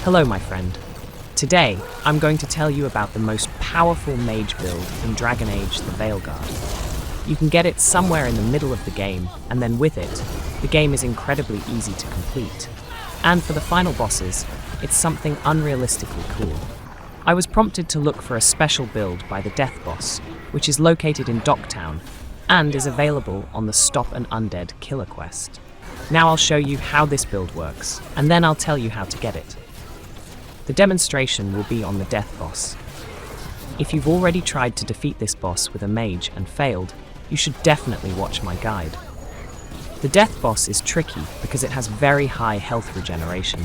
Hello, my friend. Today, I'm going to tell you about the most powerful mage build in Dragon Age: The Veilguard. You can get it somewhere in the middle of the game, and then with it, the game is incredibly easy to complete. And for the final bosses, it's something unrealistically cool. I was prompted to look for a special build by the Death Boss, which is located in Docktown, and is available on the Stop an Undead Killer quest. Now I'll show you how this build works, and then I'll tell you how to get it. The demonstration will be on the Death Boss. If you've already tried to defeat this boss with a mage and failed, you should definitely watch my guide. The Death Boss is tricky because it has very high health regeneration.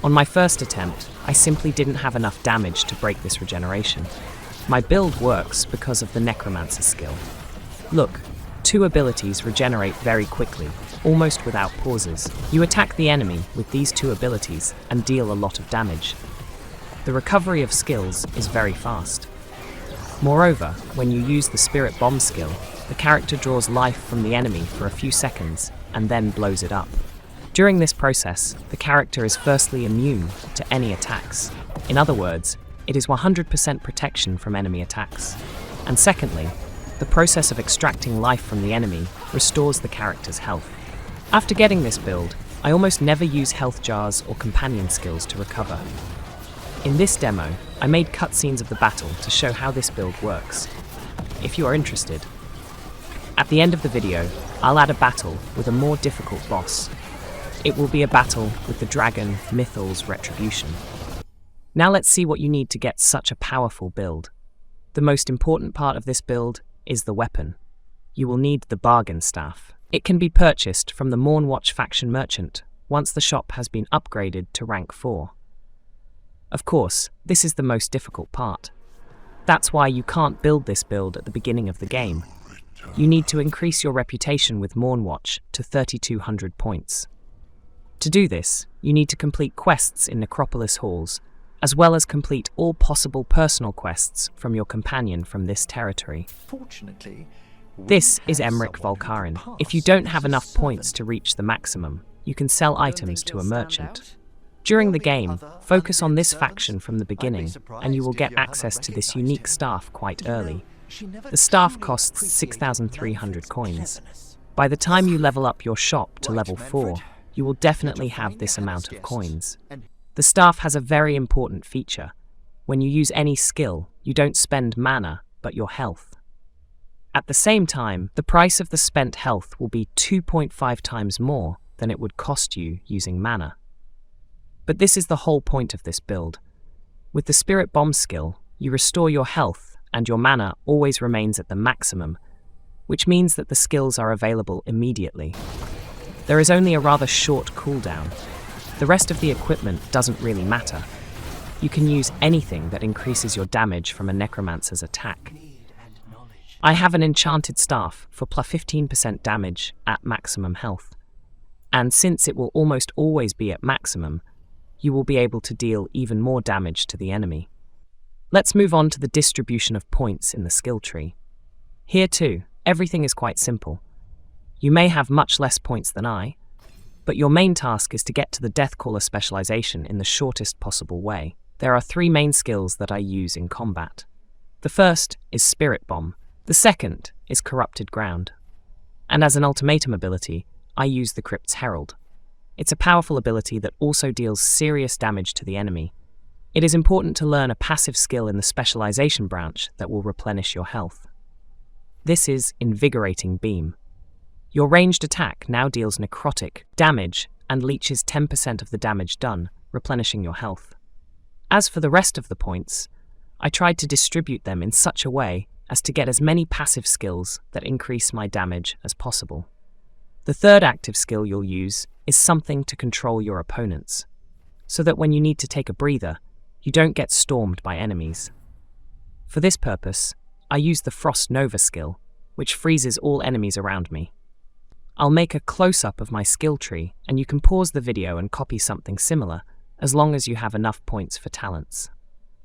On my first attempt, I simply didn't have enough damage to break this regeneration. My build works because of the Necromancer skill. Look, 2 abilities regenerate very quickly, almost without pauses. You attack the enemy with these 2 abilities and deal a lot of damage. The recovery of skills is very fast. Moreover, when you use the Spirit Bomb skill, the character draws life from the enemy for a few seconds and then blows it up. During this process, the character is firstly immune to any attacks. In other words, it is 100% protection from enemy attacks. And secondly, the process of extracting life from the enemy restores the character's health. After getting this build, I almost never use health jars or companion skills to recover. In this demo, I made cutscenes of the battle to show how this build works. If you are interested. At the end of the video, I'll add a battle with a more difficult boss. It will be a battle with the dragon Mythal's Retribution. Now let's see what you need to get such a powerful build. The most important part of this build is the weapon. You will need the bargain staff. It can be purchased from the Mournwatch faction merchant once the shop has been upgraded to rank 4. Of course, this is the most difficult part. That's why you can't build this build at the beginning of the game. You need to increase your reputation with Mournwatch to 3,200 points. To do this, you need to complete quests in Necropolis halls, as well as complete all possible personal quests from your companion from this territory. This is Emmerich Volkarin. If you don't have enough points to reach the maximum, you can sell items to a merchant. During the game, focus on this faction from the beginning, and you will get access to this unique staff quite early. The staff costs 6,300 coins. By the time you level up your shop to level 4, you will definitely have this amount of coins. The staff has a very important feature. When you use any skill, you don't spend mana, but your health. At the same time, the price of the spent health will be 2.5 times more than it would cost you using mana. But this is the whole point of this build. With the Spirit Bomb skill, you restore your health and your mana always remains at the maximum, which means that the skills are available immediately. There is only a rather short cooldown. The rest of the equipment doesn't really matter. You can use anything that increases your damage from a necromancer's attack. I have an enchanted staff for plus 15% damage at maximum health. And since it will almost always be at maximum, you will be able to deal even more damage to the enemy. Let's move on to the distribution of points in the skill tree. Here too, everything is quite simple. You may have much less points than I, but your main task is to get to the Deathcaller specialization in the shortest possible way. There are 3 main skills that I use in combat. The first is Spirit Bomb. The second is Corrupted Ground. And as an ultimatum ability, I use the Crypt's Herald. It's a powerful ability that also deals serious damage to the enemy. It is important to learn a passive skill in the specialization branch that will replenish your health. This is Invigorating Beam. Your ranged attack now deals necrotic damage and leeches 10% of the damage done, replenishing your health. As for the rest of the points, I tried to distribute them in such a way as to get as many passive skills that increase my damage as possible. The third active skill you'll use is something to control your opponents, so that when you need to take a breather, you don't get stormed by enemies. For this purpose, I use the Frost Nova skill, which freezes all enemies around me. I'll make a close-up of my skill tree, and you can pause the video and copy something similar, as long as you have enough points for talents.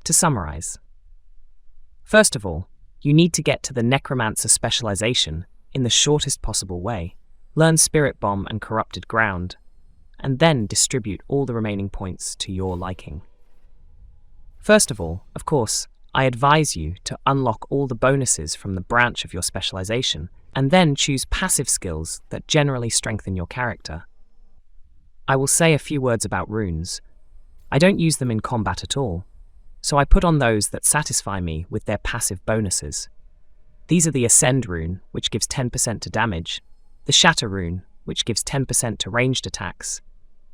To summarize. First of all, you need to get to the Necromancer specialization in the shortest possible way. Learn Spirit Bomb and Corrupted Ground, and then distribute all the remaining points to your liking. First of all, of course, I advise you to unlock all the bonuses from the branch of your specialization, and then choose passive skills that generally strengthen your character. I will say a few words about runes. I don't use them in combat at all, so I put on those that satisfy me with their passive bonuses. These are the Ascend rune, which gives 10% to damage, the Shatter rune, which gives 10% to ranged attacks,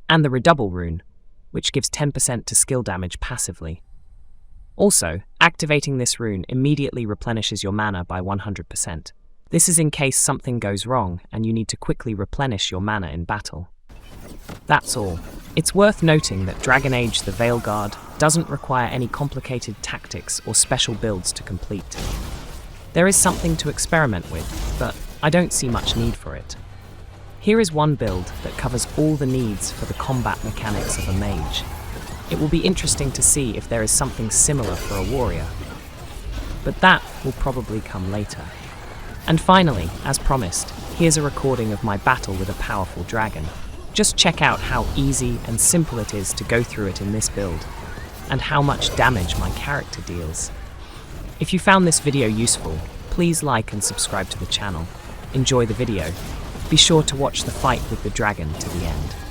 and the Redouble rune, which gives 10% to skill damage passively. Also, activating this rune immediately replenishes your mana by 100%. This is in case something goes wrong and you need to quickly replenish your mana in battle. That's all. It's worth noting that Dragon Age the Veilguard doesn't require any complicated tactics or special builds to complete. There is something to experiment with, but I don't see much need for it. Here is one build that covers all the needs for the combat mechanics of a mage. It will be interesting to see if there is something similar for a warrior, but that will probably come later. And finally, as promised, here's a recording of my battle with a powerful dragon. Just check out how easy and simple it is to go through it in this build, and how much damage my character deals. If you found this video useful, please like and subscribe to the channel. Enjoy the video. Be sure to watch the fight with the dragon to the end.